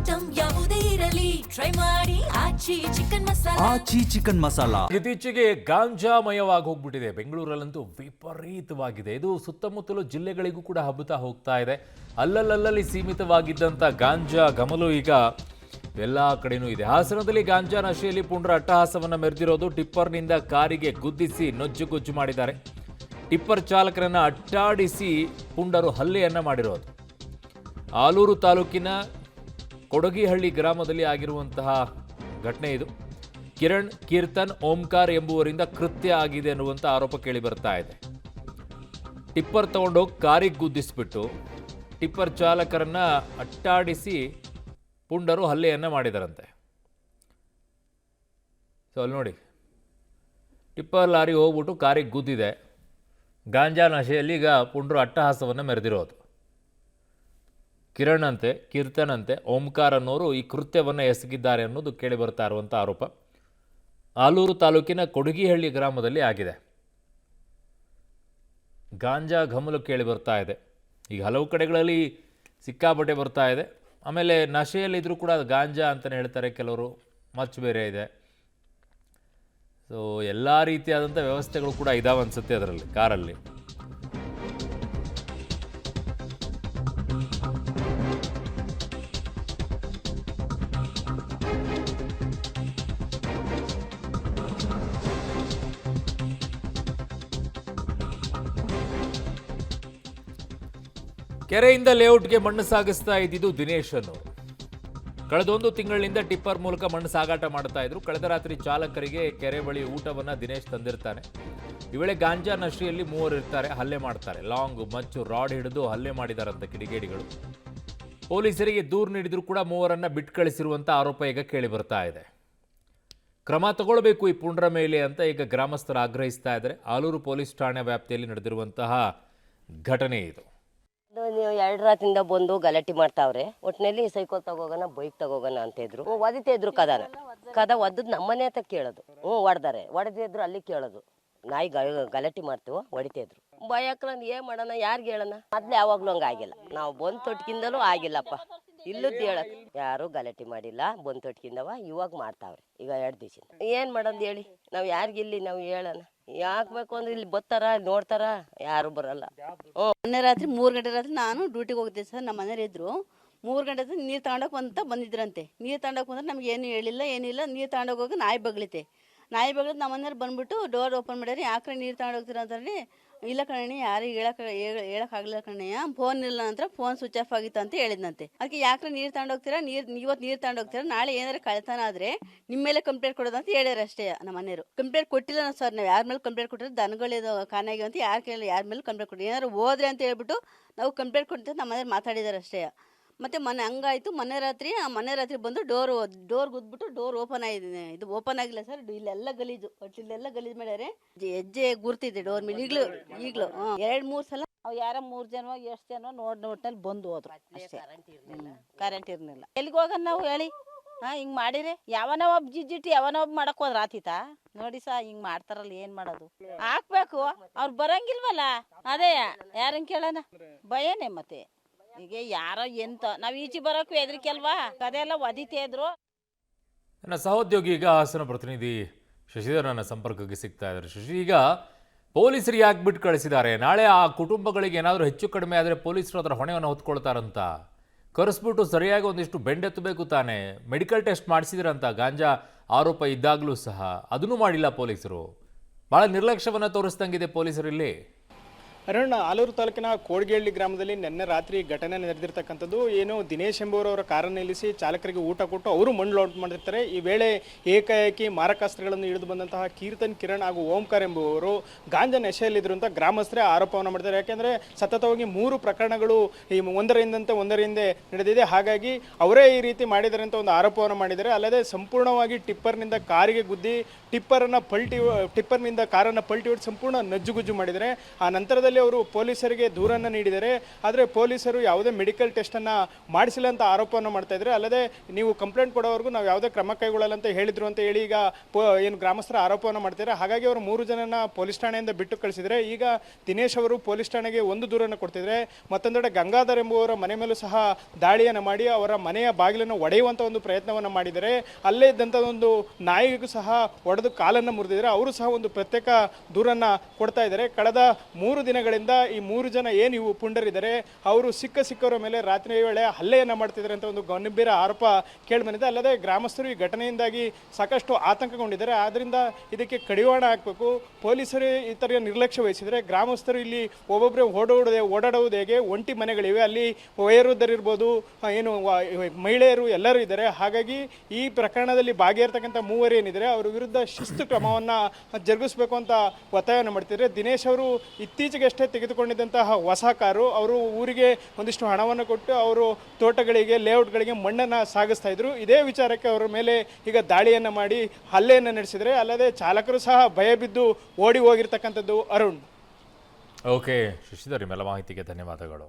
Item ಯಾವುದೇ ಇರಲಿ try ಮಾಡಿ ಆಚಿ ಚಿಕನ್ ಮಸಾಲಾ. ಇತ್ತೀಚೆಗೆ ಗಾಂಜಾಮಯವಾಗಿ ಹೋಗ್ಬಿಟ್ಟಿದೆ. ಬೆಂಗಳೂರಲ್ಲಂತೂ ವಿಪರೀತವಾಗಿದೆ. ಇದು ಸುತ್ತಮುತ್ತಲು ಜಿಲ್ಲೆಗಳಿಗೂ ಕೂಡ ಹಬ್ಬುತ್ತಾ ಹೋಗ್ತಾ ಇದೆ. ಅಲ್ಲಲ್ಲಿ ಸೀಮಿತವಾಗಿದ್ದಂಥ ಗಾಂಜಾ ಗಮಲು ಈಗ ಎಲ್ಲ ಕಡೆನೂ ಇದೆ. ಹಾಸನದಲ್ಲಿ ಗಾಂಜಾ ನಶೆಯಲ್ಲಿ ಪುಂಡ್ರ ಅಟ್ಟಹಾಸವನ್ನು ಮೆರೆದಿರೋದು. ಟಿಪ್ಪರ್ನಿಂದ ಕಾರಿಗೆ ಗುದ್ದಿಸಿ ನೊಜ್ಜುಗೊಜ್ಜು ಮಾಡಿದ್ದಾರೆ. ಟಿಪ್ಪರ್ ಚಾಲಕರನ್ನು ಅಟ್ಟಾಡಿಸಿ ಪುಂಡರು ಹಲ್ಲೆಯನ್ನ ಮಾಡಿರೋದು. ಆಲೂರು ತಾಲೂಕಿನ ಕೊಡಗಿಹಳ್ಳಿ ಗ್ರಾಮದಲ್ಲಿ ಆಗಿರುವಂತಹ ಘಟನೆ ಇದು. ಕಿರಣ್, ಕೀರ್ತನ್, ಓಂಕಾರ್ ಎಂಬುವರಿಂದ ಕೃತ್ಯ ಆಗಿದೆ ಅನ್ನುವಂಥ ಆರೋಪ ಕೇಳಿ ಬರ್ತಾ ಇದೆ. ಟಿಪ್ಪರ್ ತಗೊಂಡೋಗಿ ಕಾರಿಗೆ ಗುದ್ದಿಸ್ಬಿಟ್ಟು ಟಿಪ್ಪರ್ ಚಾಲಕರನ್ನ ಅಟ್ಟಾಡಿಸಿ ಪುಂಡರು ಹಲ್ಲೆಯನ್ನ ಮಾಡಿದರಂತೆ. ಸೊ ಅಲ್ಲಿ ನೋಡಿ, ಟಿಪ್ಪರ್ ಲಾರಿ ಹೋಗ್ಬಿಟ್ಟು ಕಾರಿಗೆ ಗುದ್ದಿದೆ. ಗಾಂಜಾ ನಶೆಯಲ್ಲಿ ಈಗ ಪುಂಡರು ಅಟ್ಟಹಾಸವನ್ನು ಮೆರೆದಿರೋದು. ಕಿರಣ್ ಅಂತೆ, ಕೀರ್ತನ್ ಅಂತೆ, ಓಂಕಾರ್ ಅನ್ನೋರು ಈ ಕೃತ್ಯವನ್ನು ಎಸಗಿದ್ದಾರೆ ಅನ್ನೋದು ಕೇಳಿ ಬರ್ತಾ ಇರುವಂಥ ಆರೋಪ. ಆಲೂರು ತಾಲೂಕಿನ ಕೊಡಗಿಹಳ್ಳಿ ಗ್ರಾಮದಲ್ಲಿ ಆಗಿದೆ. ಗಾಂಜಾ ಘಮಲು ಕೇಳಿ ಬರ್ತಾ ಇದೆ. ಈಗ ಹಲವು ಕಡೆಗಳಲ್ಲಿ ಸಿಕ್ಕಾಪಟ್ಟೆ ಬರ್ತಾ ಇದೆ. ಆಮೇಲೆ ನಶೆಯಲ್ಲಿದ್ದರೂ ಕೂಡ ಗಾಂಜಾ ಅಂತಲೇ ಹೇಳ್ತಾರೆ ಕೆಲವರು, ಮಚ್ಚು ಬೇರೆ ಇದೆ. ಸೊ ಎಲ್ಲ ರೀತಿಯಾದಂಥ ವ್ಯವಸ್ಥೆಗಳು ಕೂಡ ಇದಾವೆ ಅನಿಸುತ್ತೆ ಅದರಲ್ಲಿ, ಕಾರಲ್ಲಿ. ಕೆರೆಯಿಂದ ಲೇಔಟ್ಗೆ ಮಣ್ಣು ಸಾಗಿಸ್ತಾ ಇದ್ದಿದ್ದು ದಿನೇಶ್ ಅನ್ನೋರು. ಕಳೆದೊಂದು ತಿಂಗಳಿನಿಂದ ಟಿಪ್ಪರ್ ಮೂಲಕ ಮಣ್ಣು ಸಾಗಾಟ ಮಾಡ್ತಾ ಇದ್ರು. ಕಳೆದ ರಾತ್ರಿ ಚಾಲಕರಿಗೆ ಕೆರೆ ಬಳಿ ಊಟವನ್ನು ದಿನೇಶ್ ತಂದಿರ್ತಾನೆ. ಈ ವೇಳೆ ಗಾಂಜಾ ನಶೆಯಲ್ಲಿ ಮೂವರು ಇರ್ತಾರೆ, ಹಲ್ಲೆ ಮಾಡ್ತಾರೆ. ಲಾಂಗ್, ಮಚ್ಚು, ರಾಡ್ ಹಿಡಿದು ಹಲ್ಲೆ ಮಾಡಿದಾರಂತ ಕಿಡಿಗೇಡಿಗಳು. ಪೊಲೀಸರಿಗೆ ದೂರು ನೀಡಿದ್ರು ಕೂಡ ಮೂವರನ್ನ ಬಿಟ್ಟು ಕಳಿಸಿರುವಂಥ ಆರೋಪ ಈಗ ಕೇಳಿ ಬರ್ತಾ ಇದೆ. ಕ್ರಮ ತಗೊಳ್ಬೇಕು ಈ ಪುಂಡ್ರ ಮೇಲೆ ಅಂತ ಈಗ ಗ್ರಾಮಸ್ಥರು ಆಗ್ರಹಿಸ್ತಾ ಇದ್ದಾರೆ. ಆಲೂರು ಪೊಲೀಸ್ ಠಾಣೆ ವ್ಯಾಪ್ತಿಯಲ್ಲಿ ನಡೆದಿರುವಂತಹ ಘಟನೆ ಇದು. ನೀವು 2 ರಾತ್ರಿಯಿಂದ ಬಂದು ಗಲಾಟೆ ಮಾಡ್ತಾವ್ರೆ. ಒಟ್ಟಿನಲ್ಲಿ ಸೈಕಲ್ ತಗೋಗೋಣ, ಬೈಕ್ ತಗೋಗೋಣ ಅಂತ ಇದ್ರು. ಒದಿತಾ ಇದ್ರು ಕದ ಒದ್ದದ್ ನಮ್ಮನೆ ಅಂತ ಕೇಳೋದು. ಹೊಡೆದಾರೆ, ಹೊಡೆದಿದ್ರು ಅಲ್ಲಿ ಕೇಳೋದು. ನಾಯಿ ಗಲಾಟೆ ಮಾಡ್ತೀವೋ ಹೊಡಿತಾ ಇದ್ರು. ಭಯಕ್ರಂದ್ ಏನ್ ಮಾಡೋಣ, ಯಾರಿಗೆ ಹೇಳೋಣ? ಮೊದ್ಲು ಯಾವಾಗ್ಲೂ ಹಂಗ ಆಗಿಲ್ಲ. ನಾವು ಬಂದ್ ತೊಟ್ಕಿಂದಲೂ ಆಗಿಲ್ಲಪ್ಪ. ಇಲ್ಲದ್ದು ಹೇಳಕ್ ಯಾರು ಗಲಾಟೆ ಮಾಡಿಲ್ಲ. ಬಂದ್ ತೊಟ್ಕಿಂದವ ಇವಾಗ ಮಾಡ್ತಾವ್ರೆ. ಈಗ 2 ದಿವಸ ಏನ್ ಮಾಡೋದು ಹೇಳಿ? ನಾವು ಯಾರಿಗಿಲ್ಲಿ ನಾವು ಹೇಳೋಣ? ಯಾಕಬೇಕು ಅಂದ್ರೆ ಇಲ್ಲಿ ಬರ್ತಾರ, ನೋಡ್ತಾರ, ಯಾರು ಬರಲ್ಲ. ಮೊನ್ನೆ ರಾತ್ರಿ 3 ಗಂಟೆ ರಾತ್ರಿ ನಾನು ಡ್ಯೂಟಿಗೆ ಹೋಗಿದ್ದೆ ಸರ್. ನಮ್ಮ ಮನೆಯವ್ರು ಇದ್ರು. 3 ಗಂಟೆ ನೀರು ತಗೊಂಡೋಗಿ ಅಂತ ಬಂದಿದ್ರಂತೆ. ನೀರು ತಗೊಂಡೋಗಿ ಬಂದ್ರೆ ನಮ್ಗೆ ಏನು ಹೇಳಿಲ್ಲ, ಏನಿಲ್ಲ. ನೀರು ತಗೊಂಡೋಗಿ ನಾಯಿ ಬಗ್ಲಿತೆ. ನಾಯಿ ಬಗ್ಲಿದ್ದು ನಮ್ಮ ಮನೆಯವ್ರು ಬಂದ್ಬಿಟ್ಟು ಡೋರ್ ಓಪನ್ ಮಾಡ್ಯಾರಿ. ಯಾಕ್ರೆ ನೀರು ತಗೊಂಡೋಗ್ತೀರ ಅಂತಂದ್ರೆ, ಇಲ್ಲ ಕಣಣ್ಣ, ಯಾರಿಗೆ ಹೇಳಕ್ಕಾಗಲಿಲ್ಲ ಕಣ್ಣಯ್ಯ, ಫೋನ್ ಇಲ್ಲ ನಂತರ ಫೋನ್ ಸ್ವಿಚ್ ಆಫ್ ಆಗಿತ್ತು ಅಂತ ಹೇಳಿದ್ನಂತೆ. ಅದಕ್ಕೆ ಯಾಕ್ರೆ ನೀರು ತಗೊಂಡೋಗ್ತೀರಾ, ಇವತ್ತು ನೀರು ತಗೊಂಡೋಗ್ತೀರಾ, ನಾಳೆ ಏನಾರು ಕಳ್ತನ ಆದರೆ ನಿಮ್ಮ ಮೇಲೆ ಕಂಪ್ಲೇಂಟ್ ಕೊಡೋದು ಅಂತ ಹೇಳ್ಯಾರ ಅಷ್ಟೇ. ನಮ್ಮ ಮನೆಯವರು ಕಂಪ್ಲೇಂಟ್ ಕೊಟ್ಟಿಲ್ಲ ಸರ್. ನಾವು ಯಾರ ಮೇಲೆ ಕಂಪ್ಲೇಂಟ್ ಕೊಟ್ಟಿರೋ ದನಗಳಿದು ಕಾನಾಗಿ ಅಂತ ಯಾರು ಕೇಳಿಲ್ಲ, ಯಾರ ಮೇಲೆ ಕಂಪ್ಲೇಂಟ್ ಕೊಟ್ಟಿಲ್ಲ. ಏನಾರು ಹೋದ್ರೆ ಅಂತ ಹೇಳ್ಬಿಟ್ಟು ನಾವು ಕಂಪ್ಲೇಂಟ್ ಕೊಡ್ತೀವಿ ನಮ್ಮ ಮನೆಯವ್ರು ಮಾತಾಡಿದಾರೆ ಅಷ್ಟೇ. ಮತ್ತು ಮೊನ್ನೆ ಹಂಗಾಯಿತು. ಮೊನ್ನೆ ರಾತ್ರಿ ಬಂದು ಡೋರ್ ಗುದ್ಬಿಟ್ಟು ಡೋರ್ ಓಪನ್ ಆಗಿದೆ. ಇದು ಓಪನ್ ಆಗಿಲ್ಲ ಸರ್. ಇಲ್ಲೆಲ್ಲ ಗಲೀಜು, ಇಲ್ಲೆಲ್ಲ ಗಲೀಜು ಮಾಡ್ಯಾರೆ. ಹೆಜ್ಜೆ ಗುರ್ತಿದೆ ಡೋರ್ ಮೇಲೆ ಈಗಲೂ 2-3 ಸಲ ಅವು ಯಾರೋ 3 ಜನ ಎಷ್ಟು ಜನ ನೋಡ್ನಲ್ಲಿ ಬಂದು ಹೋದ್ರು ಅಷ್ಟೇ. ಕರೆಂಟ್ ಇರ್ಲಿಲ್ಲ. ಎಲ್ಲಿಗೆ ಹೋಗೋಣ ನಾವು ಹೇಳಿ? ಹಿಂಗೆ ಮಾಡಿರಿ ಯಾವನ ಒಬ್ಬ ಜಿಜ್ಜಿಟ್ಟು ಯಾವನ ಒಬ್ಬ ಮಾಡಕ್ ಹೋದ್ರ ಆತಿತಾ? ನೋಡಿ ಸಾ ಹಿಂಗೆ ಮಾಡ್ತಾರಲ್ಲ, ಏನ್ ಮಾಡೋದು? ಹಾಕ್ಬೇಕು, ಅವ್ರು ಬರಂಗಿಲ್ವಲ್ಲ. ಅದೇ ಯಾರನ್ನ ಕೇಳೋಣ? ಭಯನೇ. ಮತ್ತೆ ಈಗ ಯಾರೋ ಎಂತ ನಾವು ಈಚೆ ಬರೋಕ್ಕೂ ಹೆದರಿಕೆ ಅಲ್ವಾ? ಅದೆಲ್ಲ ಒದಿತಾ ಇದ್ರು. ನನ್ನ ಸಹೋದ್ಯೋಗಿ ಈಗ ಹಾಸನ ಪ್ರತಿನಿಧಿ ಶಶಿಧರ್ ನನ್ನ ಸಂಪರ್ಕಕ್ಕೆ ಸಿಗ್ತಾ ಇದ್ದಾರೆ. ಶಶಿ, ಈಗ ಪೊಲೀಸರು ಯಾಕೆ ಬಿಟ್ಟು ಕಳಿಸಿದ್ದಾರೆ? ನಾಳೆ ಆ ಕುಟುಂಬಗಳಿಗೆ ಏನಾದರೂ ಹೆಚ್ಚು ಕಡಿಮೆ ಆದರೆ ಪೊಲೀಸರು ಅದರ ಹೊಣೆಯನ್ನು ಹೊತ್ಕೊಳ್ತಾರಂತ ಕರೆಸ್ಬಿಟ್ಟು ಸರಿಯಾಗಿ ಒಂದಿಷ್ಟು ಬೆಂಡೆತ್ತಬೇಕು ತಾನೆ. ಮೆಡಿಕಲ್ ಟೆಸ್ಟ್ ಮಾಡಿಸಿದ್ರಂತ ಗಾಂಜಾ ಆರೋಪ ಇದ್ದಾಗಲೂ ಸಹ ಅದನ್ನು ಮಾಡಿಲ್ಲ ಪೊಲೀಸರು. ಭಾಳ ನಿರ್ಲಕ್ಷ್ಯವನ್ನು ತೋರಿಸ್ದಂಗಿದೆ ಪೊಲೀಸರಲ್ಲಿ. ಅರುಣ್, ಆಲೂರು ತಾಲೂಕಿನ ಕೋಡಗಿಹಳ್ಳಿ ಗ್ರಾಮದಲ್ಲಿ ನಿನ್ನೆ ರಾತ್ರಿ ಘಟನೆ ನಡೆದಿರ್ತಕ್ಕಂಥದ್ದು. ಏನು ದಿನೇಶ್ ಎಂಬುವರವರ ಕಾರನ್ನು ನಿಲ್ಲಿಸಿ ಚಾಲಕರಿಗೆ ಊಟ ಕೊಟ್ಟು ಅವರು ಮಣ್ಣು ಲೋಡ್ ಮಾಡಿರ್ತಾರೆ. ಈ ವೇಳೆ ಏಕಾಏಕಿ ಮಾರಕಾಸ್ತ್ರಗಳನ್ನು ಹಿಡಿದು ಬಂದಂತಹ ಕೀರ್ತನ್, ಕಿರಣ್ ಹಾಗೂ ಓಂಕಾರ್ ಎಂಬುವವರು ಗಾಂಜಾ ನಶೆಯಲ್ಲಿದ್ರು ಅಂತ ಗ್ರಾಮಸ್ಥರೇ ಆರೋಪವನ್ನು ಮಾಡಿದ್ದಾರೆ. ಯಾಕೆಂದರೆ ಸತತವಾಗಿ 3 ಪ್ರಕರಣಗಳು ಈ ಒಂದರಿಂದ ನಡೆದಿದೆ. ಹಾಗಾಗಿ ಅವರೇ ಈ ರೀತಿ ಮಾಡಿದ್ದಾರೆ ಅಂತ ಒಂದು ಆರೋಪವನ್ನು ಮಾಡಿದ್ದಾರೆ. ಅಲ್ಲದೆ ಸಂಪೂರ್ಣವಾಗಿ ಟಿಪ್ಪರ್ನಿಂದ ಕಾರಿಗೆ ಗುದ್ದಿ ಟಿಪ್ಪರ್ನಿಂದ ಕಾರನ್ನು ಪಲ್ಟಿ ಹೊಡೆದು ಸಂಪೂರ್ಣ ನಜ್ಜುಗುಜ್ಜು ಮಾಡಿದ್ದಾರೆ. ಆ ನಂತರದಲ್ಲಿ ಘಟನೆಯಲ್ಲಿ ಅವರು ಪೊಲೀಸರಿಗೆ ದೂರನ್ನು ನೀಡಿದ್ದಾರೆ. ಆದರೆ ಪೊಲೀಸರು ಯಾವುದೇ ಮೆಡಿಕಲ್ ಟೆಸ್ಟನ್ನು ಮಾಡಿಸಿಲ್ಲ ಅಂತ ಆರೋಪವನ್ನು ಮಾಡ್ತಾ ಇದ್ದಾರೆ. ಅಲ್ಲದೆ ನೀವು ಕಂಪ್ಲೇಂಟ್ ಕೊಡೋವರೆಗೂ ನಾವು ಯಾವುದೇ ಕ್ರಮ ಕೈಗೊಳ್ಳಲ್ಲ ಅಂತ ಹೇಳಿದ್ರು ಅಂತ ಹೇಳಿ ಈಗ ಏನು ಗ್ರಾಮಸ್ಥರ ಆರೋಪವನ್ನು ಮಾಡ್ತಾರೆ. ಹಾಗಾಗಿ ಅವರು 3 ಜನನ ಪೊಲೀಸ್ ಠಾಣೆಯಿಂದ ಬಿಟ್ಟು ಕಳಿಸಿದರೆ ಈಗ ದಿನೇಶ್ ಅವರು ಪೊಲೀಸ್ ಠಾಣೆಗೆ ಒಂದು ದೂರನ್ನು ಕೊಡ್ತಿದ್ದಾರೆ. ಮತ್ತೊಂದೆಡೆ ಗಂಗಾಧರ್ ಎಂಬುವರ ಮನೆ ಮೇಲೂ ಸಹ ದಾಳಿಯನ್ನು ಮಾಡಿ ಅವರ ಮನೆಯ ಬಾಗಿಲನ್ನು ಒಡೆಯುವಂಥ ಒಂದು ಪ್ರಯತ್ನವನ್ನು ಮಾಡಿದ್ದಾರೆ. ಅಲ್ಲೇ ಇದ್ದಂಥ ಒಂದು ನಾಯಿಗೂ ಸಹ ಒಡೆದು ಕಾಲನ್ನು ಮುರಿದಿದ್ದಾರೆ. ಅವರು ಸಹ ಒಂದು ಪ್ರತ್ಯೇಕ ದೂರನ್ನು ಕೊಡ್ತಾ ಇದ್ದಾರೆ. ಕಳೆದ 3 ದಿನಗಳಿಂದ ಈ 3 ಜನ ಏನು ಇವು ಪುಂಡರಿದ್ದಾರೆ ಅವರು ಸಿಕ್ಕವರ ಮೇಲೆ ರಾತ್ರಿ ವೇಳೆ ಹಲ್ಲೆಯನ್ನು ಮಾಡ್ತಿದ್ದಾರೆ ಅಂತ ಒಂದು ಗಂಭೀರ ಆರೋಪ ಕೇಳಿಬಂದಿದೆ. ಅಲ್ಲದೆ ಗ್ರಾಮಸ್ಥರು ಈ ಘಟನೆಯಿಂದಾಗಿ ಸಾಕಷ್ಟು ಆತಂಕಗೊಂಡಿದ್ದಾರೆ. ಆದ್ದರಿಂದ ಇದಕ್ಕೆ ಕಡಿವಾಣ ಹಾಕಬೇಕು. ಪೊಲೀಸರು ಈ ಥರ ನಿರ್ಲಕ್ಷ್ಯ ವಹಿಸಿದರೆ ಗ್ರಾಮಸ್ಥರು ಇಲ್ಲಿ ಒಬ್ಬೊಬ್ಬರೇ ಓಡಾಡುವುದು ಹೇಗೆ? ಒಂಟಿ ಮನೆಗಳಿವೆ, ಅಲ್ಲಿ ವಯೋವೃದ್ಧರಿರ್ಬೋದು, ಏನು ಮಹಿಳೆಯರು ಎಲ್ಲರೂ ಇದ್ದಾರೆ. ಹಾಗಾಗಿ ಈ ಪ್ರಕರಣದಲ್ಲಿ ಭಾಗಿಯಾಗಿರ್ತಕ್ಕಂಥ 3 ಏನಿದ್ದಾರೆ ಅವರ ವಿರುದ್ಧ ಶಿಸ್ತು ಕ್ರಮವನ್ನು ಜರುಗಿಸಬೇಕು ಅಂತ ಒತ್ತಾಯವನ್ನು ಮಾಡ್ತಿದ್ದಾರೆ. ದಿನೇಶ್ ಅವರು ಇತ್ತೀಚೆಗಷ್ಟೇ ತೆಗೆದುಕೊಂಡಿದ್ದಂತಹ ಹೊಸ ಕಾರು, ಅವರು ಊರಿಗೆ ಒಂದಿಷ್ಟು ಹಣವನ್ನು ಕೊಟ್ಟು ಅವರು ತೋಟಗಳಿಗೆ ಲೇಔಟ್ಗಳಿಗೆ ಮಣ್ಣನ್ನು ಸಾಗಿಸ್ತಾ ಇದ್ರು. ಇದೇ ವಿಚಾರಕ್ಕೆ ಅವರ ಮೇಲೆ ಈಗ ದಾಳಿಯನ್ನು ಮಾಡಿ ಹಲ್ಲೆಯನ್ನು ನಡೆಸಿದರೆ. ಅಲ್ಲದೆ ಚಾಲಕರು ಸಹ ಭಯ ಬಿದ್ದು ಓಡಿ ಹೋಗಿರ್ತಕ್ಕಂಥದ್ದು. ಅರುಣ್. ಓಕೆ ಶಶಿಧರ್, ನಿಮ್ಮೆಲ್ಲ ಮಾಹಿತಿಗೆ ಧನ್ಯವಾದಗಳು.